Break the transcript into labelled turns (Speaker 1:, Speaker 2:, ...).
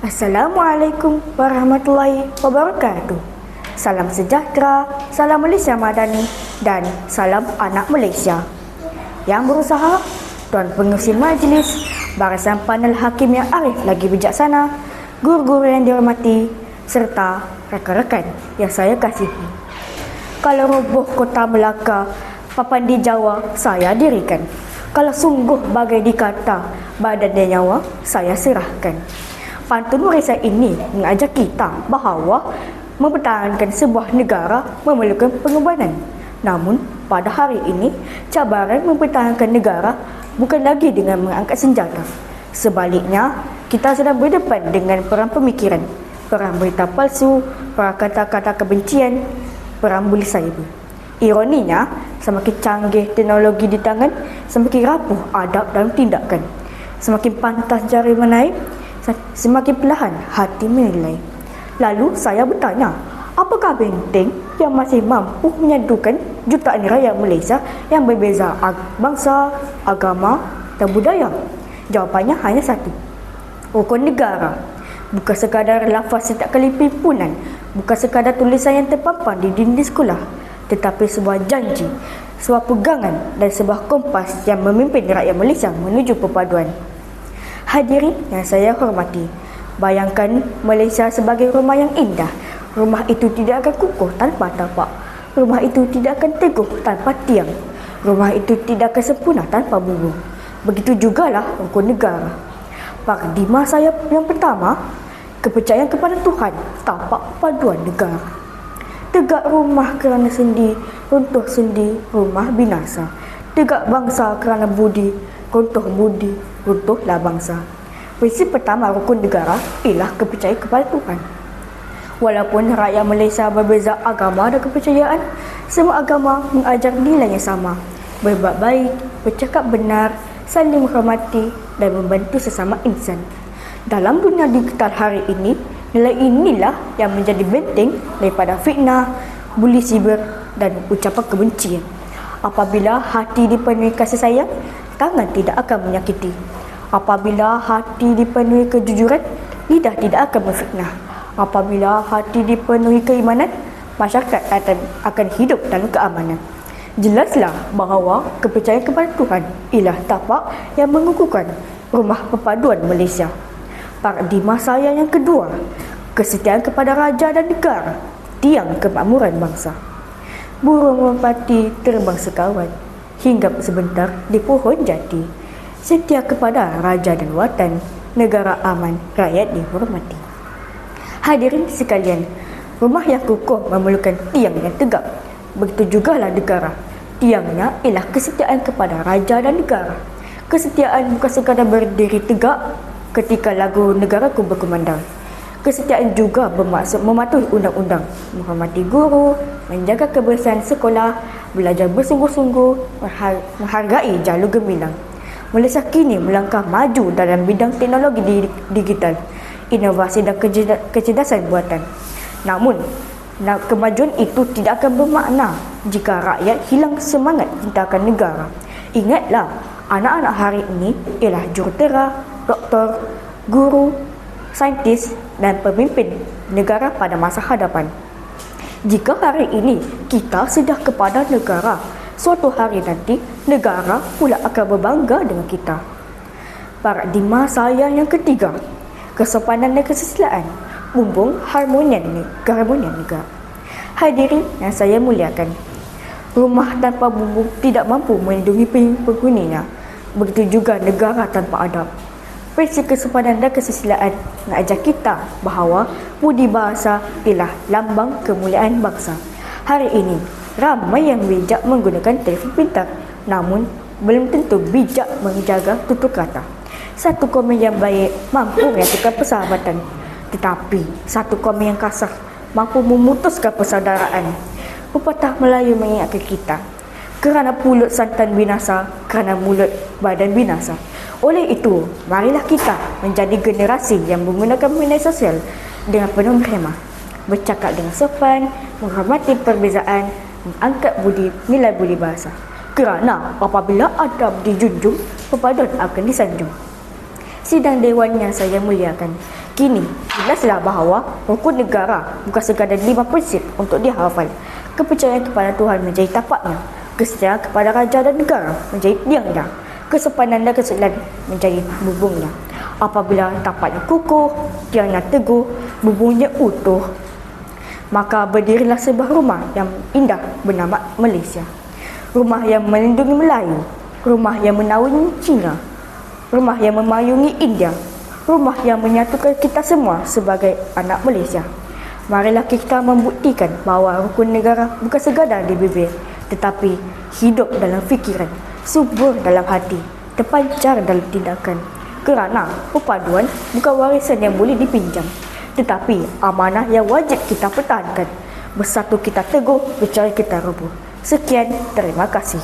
Speaker 1: Assalamualaikum warahmatullahi wabarakatuh. Salam sejahtera, salam Malaysia Madani dan salam anak Malaysia. Yang berusaha, Tuan Pengerusi Majlis, barisan panel hakim yang arif lagi bijaksana, guru-guru yang dihormati, serta rakan-rakan yang saya kasihi. Kalau roboh kota Melaka, papan di Jawa saya dirikan. Kalau sungguh bagai dikata, badan dan nyawa saya serahkan. Pantun warisan ini mengajar kita bahawa mempertahankan sebuah negara memerlukan pengorbanan. Namun, pada hari ini, cabaran mempertahankan negara bukan lagi dengan mengangkat senjata. Sebaliknya, kita sedang berdepan dengan perang pemikiran, perang berita palsu, perang kata-kata kebencian, perang buli cyber. Ironinya, semakin canggih teknologi di tangan, semakin rapuh adab dalam tindakan. Semakin pantas jari menaik, semakin perlahan hati menilai. Lalu saya bertanya, apakah benteng yang masih mampu menyadukan jutaan rakyat Malaysia yang berbeza bangsa, agama dan budaya? Jawapannya hanya satu, rukun negara. Bukan sekadar lafaz setiap kali pimpinan, bukan sekadar tulisan yang terpampang di dinding sekolah, tetapi sebuah janji, sebuah pegangan dan sebuah kompas yang memimpin rakyat Malaysia menuju perpaduan. Hadirin yang saya hormati, bayangkan Malaysia sebagai rumah yang indah. Rumah itu tidak akan kukuh tanpa tapak. Rumah itu tidak akan teguh tanpa tiang. Rumah itu tidak akan sempurna tanpa bubur. Begitu jugalah rukun negara. Paradigma saya yang pertama, kepercayaan kepada Tuhan, tapak paduan negara. Tegak rumah kerana sendi, runtuh sendi, rumah binasa. Tegak bangsa kerana budi, runtuh budi, runtuhlah bangsa. Prinsip pertama rukun negara ialah kepercayaan kepada Tuhan. Walaupun rakyat Malaysia berbeza agama dan kepercayaan, semua agama mengajar nilai yang sama. Berbuat baik, bercakap benar, saling menghormati dan membantu sesama insan. Dalam dunia digital hari ini, nilai inilah yang menjadi benteng daripada fitnah, buli siber dan ucapan kebencian. Apabila hati dipenuhi kasih sayang, tangan tidak akan menyakiti. Apabila hati dipenuhi kejujuran, lidah tidak akan memfitnah. Apabila hati dipenuhi keimanan, masyarakat akan hidup dalam keamanan. Jelaslah bahawa kepercayaan kepada Tuhan ialah tapak yang mengukuhkan rumah perpaduan Malaysia. Paradigma saya yang kedua, kesetiaan kepada raja dan negara, tiang kemakmuran bangsa. Burung merpati terbang sekawan, hinggap sebentar di pohon jati. Setia kepada raja dan watan, negara aman, rakyat dihormati. Hadirin sekalian, rumah yang kukuh memerlukan tiang yang tegak. Begitu jugalah negara. Tiangnya ialah kesetiaan kepada raja dan negara. Kesetiaan bukan sekadar berdiri tegak ketika lagu negaraku berkumandang. Kesetiaan juga bermaksud mematuhi undang-undang, menghormati guru, menjaga kebersihan sekolah, belajar bersungguh-sungguh, menghargai jalur gemilang. Malaysia kini melangkah maju dalam bidang teknologi digital, inovasi dan kecerdasan buatan. Namun, kemajuan itu tidak akan bermakna jika rakyat hilang semangat cinta akan negara. Ingatlah, anak-anak hari ini ialah jurutera, doktor, guru, saintis dan pemimpin negara pada masa hadapan. Jika hari ini kita sedia kepada negara, suatu hari nanti negara pula akan berbangga dengan kita. Paradigma saya yang ketiga, kesopanan dan kesusilaan, bumbung keharmonian negara. Hadirin yang saya muliakan, rumah tanpa bumbung tidak mampu melindungi penghuninya. Begitu juga negara tanpa adab. Prinsip kesopanan dan kesusilaan mengajar kita bahawa budi bahasa ialah lambang kemuliaan bangsa. Hari ini, ramai yang bijak menggunakan telefon pintar, namun belum tentu bijak menjaga tutur kata. Satu komen yang baik mampu menyatukan persahabatan, tetapi satu komen yang kasar mampu memutuskan persaudaraan. Pepatah Melayu mengingatkan kita, kerana pulut santan binasa, kerana mulut badan binasa. Oleh itu, marilah kita menjadi generasi yang menggunakan media sosial dengan penuh hikmah, bercakap dengan sopan, menghormati perbezaan, mengangkat nilai budi bahasa. Kerana apabila adab dijunjung, perpaduan akan disanjung. sidang dewan yang saya muliakan, kini jelaslah bahawa rukun negara bukan sekadar 5 prinsip untuk dihafal. Kepercayaan kepada Tuhan menjadi tapaknya, kesetiaan kepada raja dan negara menjadi tiangnya, kesopanan dan kesusilaan menjadi bubungnya. Apabila tapaknya kukuh, tiangnya teguh, bubungnya utuh, maka berdirilah sebuah rumah yang indah bernama Malaysia. Rumah yang melindungi Melayu, rumah yang menaungi Cina, rumah yang memayungi India, rumah yang menyatukan kita semua sebagai anak Malaysia. Marilah kita membuktikan bahawa rukun negara bukan sekadar di bibir, tetapi hidup dalam fikiran, subur dalam hati, terpancar dalam tindakan. Kerana perpaduan bukan warisan yang boleh dipinjam, tetapi amanah yang wajib kita pertahankan. Bersatu kita teguh, bercerai kita roboh. Sekian, terima kasih.